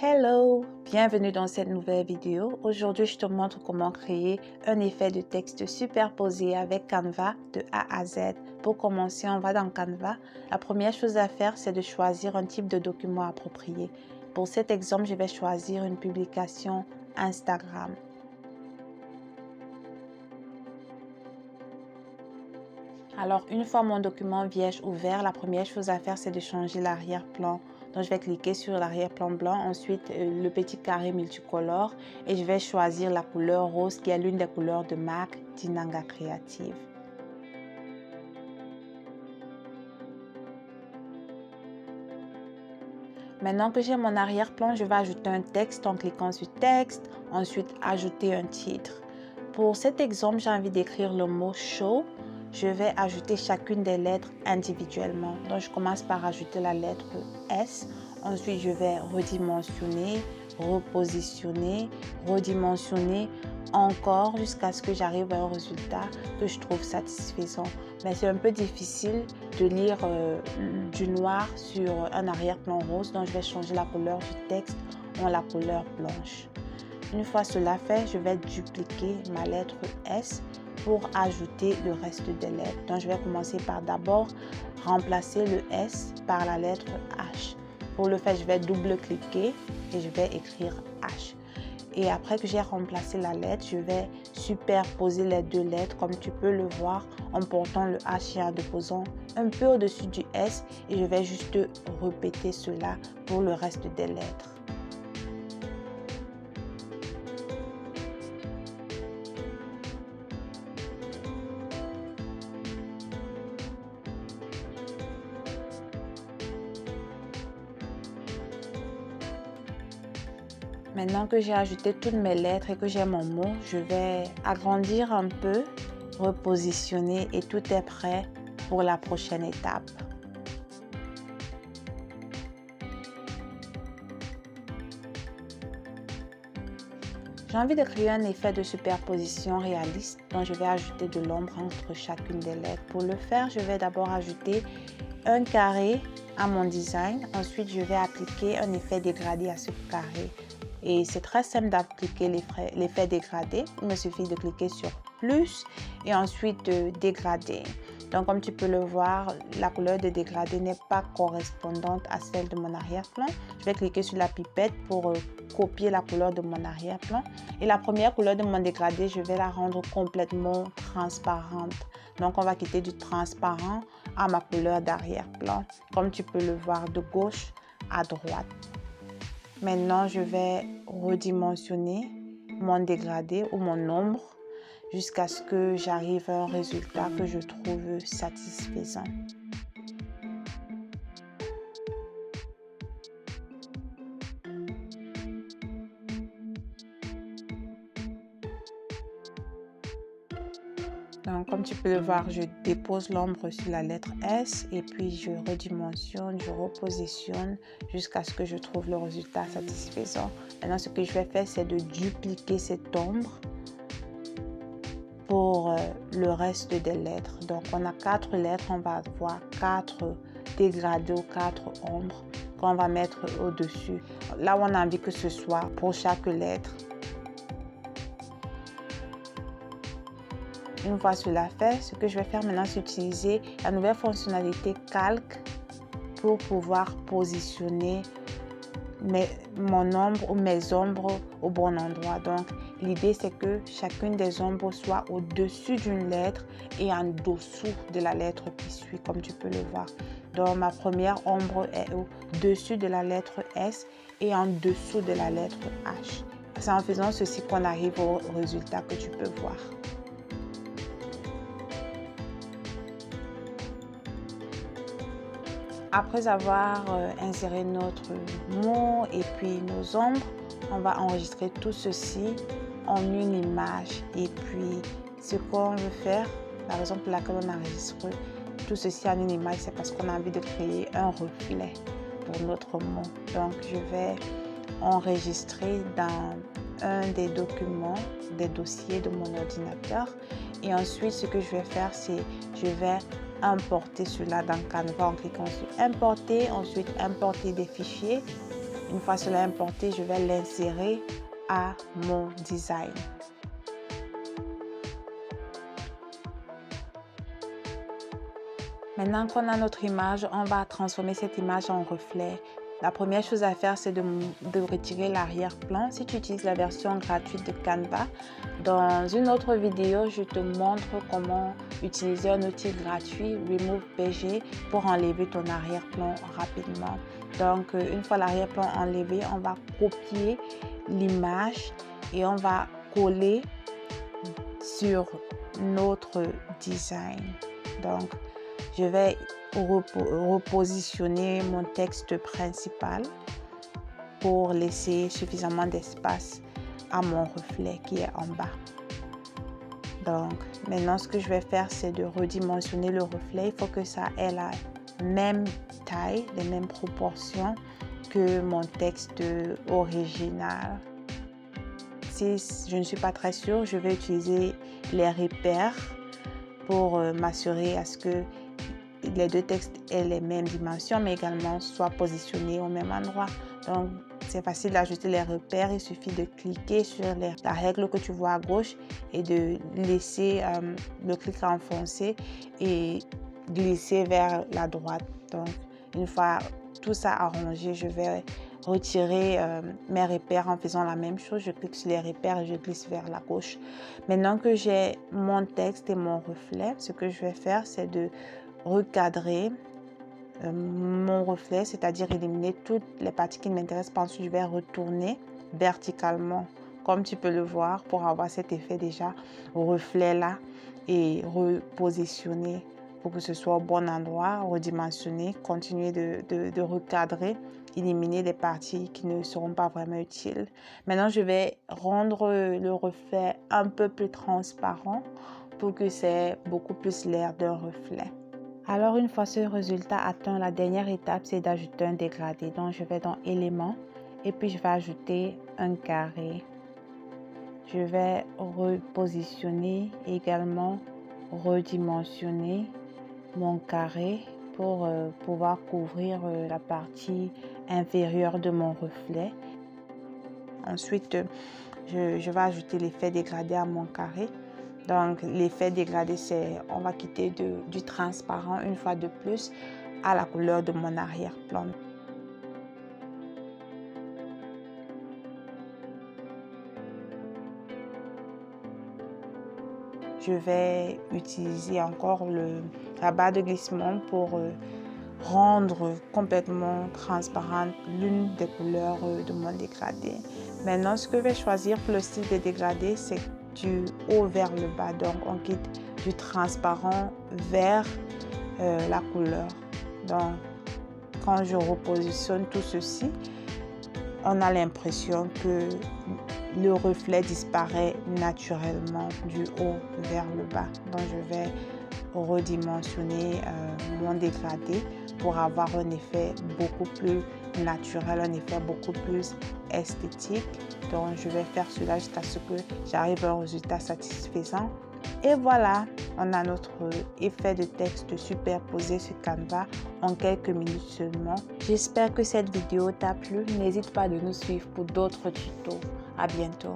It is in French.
Hello, bienvenue dans cette nouvelle vidéo. Aujourd'hui, je te montre comment créer un effet de texte superposé avec Canva de A à Z. Pour commencer, on va dans Canva. La première chose à faire, c'est de choisir un type de document approprié. Pour cet exemple, je vais choisir une publication Instagram. Alors, une fois mon document vierge ouvert, la première chose à faire, c'est de changer l'arrière-plan. Donc, je vais cliquer sur l'arrière-plan blanc, ensuite le petit carré multicolore et je vais choisir la couleur rose qui est l'une des couleurs de marque d'Inanga Creative. Maintenant que j'ai mon arrière-plan, je vais ajouter un texte en cliquant sur texte, ensuite ajouter un titre. Pour cet exemple, j'ai envie d'écrire le mot show. Je vais ajouter chacune des lettres individuellement. Donc, je commence par ajouter la lettre S. Ensuite, je vais redimensionner, repositionner, redimensionner encore jusqu'à ce que j'arrive à un résultat que je trouve satisfaisant. Mais c'est un peu difficile de lire du noir sur un arrière-plan rose. Donc, je vais changer la couleur du texte en la couleur blanche. Une fois cela fait, je vais dupliquer ma lettre S pour ajouter le reste des lettres. Donc, je vais commencer par d'abord remplacer le S par la lettre H. Pour le faire, je vais double-cliquer et je vais écrire H. Et après que j'ai remplacé la lettre, je vais superposer les deux lettres comme tu peux le voir en portant le H et en déposant un peu au-dessus du S. Et je vais juste répéter cela pour le reste des lettres. Maintenant que j'ai ajouté toutes mes lettres et que j'ai mon mot, je vais agrandir un peu, repositionner et tout est prêt pour la prochaine étape. J'ai envie de créer un effet de superposition réaliste, donc je vais ajouter de l'ombre entre chacune des lettres. Pour le faire, je vais d'abord ajouter un carré à mon design. Ensuite, je vais appliquer un effet dégradé à ce carré. Et c'est très simple d'appliquer l'effet dégradé. Il me suffit de cliquer sur plus et ensuite de dégrader. Donc, comme tu peux le voir, la couleur de dégradé n'est pas correspondante à celle de mon arrière-plan. Je vais cliquer sur la pipette pour copier la couleur de mon arrière-plan. Et la première couleur de mon dégradé, je vais la rendre complètement transparente. Donc, on va quitter du transparent à ma couleur d'arrière-plan, comme tu peux le voir de gauche à droite. Maintenant, je vais redimensionner mon dégradé ou mon ombre jusqu'à ce que j'arrive à un résultat que je trouve satisfaisant. Donc, comme tu peux le voir, je dépose l'ombre sur la lettre S et puis je redimensionne, je repositionne jusqu'à ce que je trouve le résultat satisfaisant. Maintenant, ce que je vais faire, c'est de dupliquer cette ombre pour le reste des lettres. Donc, on a 4 lettres, on va avoir 4 dégradés ou 4 ombres qu'on va mettre au-dessus. Là où on a envie que ce soit pour chaque lettre. Une fois cela fait, ce que je vais faire maintenant, c'est utiliser la nouvelle fonctionnalité calque pour pouvoir positionner mon ombre ou mes ombres au bon endroit. Donc, l'idée, c'est que chacune des ombres soit au-dessus d'une lettre et en dessous de la lettre qui suit, comme tu peux le voir. Donc, ma première ombre est au-dessus de la lettre S et en dessous de la lettre H. C'est en faisant ceci qu'on arrive au résultat que tu peux voir. Après avoir inséré notre mot et puis nos ombres, on va enregistrer tout ceci en une image. Et puis, ce qu'on veut faire, la raison pour laquelle on enregistre tout ceci en une image, c'est parce qu'on a envie de créer un reflet pour notre mot. Donc, je vais enregistrer dans un des documents, des dossiers de mon ordinateur. Et ensuite, ce que je vais faire, c'est je vais importer cela dans Canva en cliquant sur importer, ensuite importer des fichiers Une fois cela importé, je vais l'insérer à mon design. Maintenant qu'on a notre image, on va transformer cette image en reflet. La première chose à faire, c'est de retirer l'arrière-plan. Si tu utilises la version gratuite de Canva, dans une autre vidéo, je te montre comment utiliser un outil gratuit, Remove PG, pour enlever ton arrière-plan rapidement. Donc, une fois l'arrière-plan enlevé, on va copier l'image et on va coller sur notre design. Donc, je vais repositionner mon texte principal pour laisser suffisamment d'espace à mon reflet qui est en bas. Donc, maintenant, ce que je vais faire, c'est de redimensionner le reflet. Il faut que ça ait la même taille, les mêmes proportions que mon texte original. Si je ne suis pas très sûre, je vais utiliser les repères pour m'assurer à ce que les deux textes aient les mêmes dimensions, mais également soient positionnés au même endroit. Donc, c'est facile d'ajouter les repères. Il suffit de cliquer sur la règle que tu vois à gauche et de laisser le clic enfoncé et glisser vers la droite. Donc, une fois tout ça arrangé, je vais retirer mes repères en faisant la même chose. Je clique sur les repères et je glisse vers la gauche. Maintenant que j'ai mon texte et mon reflet, ce que je vais faire, c'est de recadrer mon reflet, c'est-à-dire éliminer toutes les parties qui ne m'intéressent pas. Ensuite, je vais retourner verticalement, comme tu peux le voir, pour avoir cet effet déjà reflet là et repositionner pour que ce soit au bon endroit, redimensionner, continuer de recadrer, éliminer des parties qui ne seront pas vraiment utiles. Maintenant, je vais rendre le reflet un peu plus transparent pour que c'est beaucoup plus l'air d'un reflet. Alors, une fois ce résultat atteint, la dernière étape, c'est d'ajouter un dégradé. Donc, je vais dans Éléments et puis je vais ajouter un carré. Je vais repositionner également, redimensionner mon carré pour pouvoir couvrir la partie inférieure de mon reflet. Ensuite, je vais ajouter l'effet dégradé à mon carré. Donc, l'effet dégradé, c'est on va quitter du transparent une fois de plus à la couleur de mon arrière-plan. Je vais utiliser encore la barre de glissement pour rendre complètement transparente l'une des couleurs de mon dégradé. Maintenant, ce que je vais choisir pour le style de dégradé, c'est du haut vers le bas. Donc, on quitte du transparent vers la couleur. Donc, quand je repositionne tout ceci, on a l'impression que le reflet disparaît naturellement du haut vers le bas. Donc, je vais redimensionner mon dégradé pour avoir un effet beaucoup plus naturel, un effet beaucoup plus esthétique. Donc, je vais faire cela jusqu'à ce que j'arrive à un résultat satisfaisant. Et voilà, on a notre effet de texte superposé sur Canva en quelques minutes seulement. J'espère que cette vidéo t'a plu. N'hésite pas de nous suivre pour d'autres tutos. À bientôt.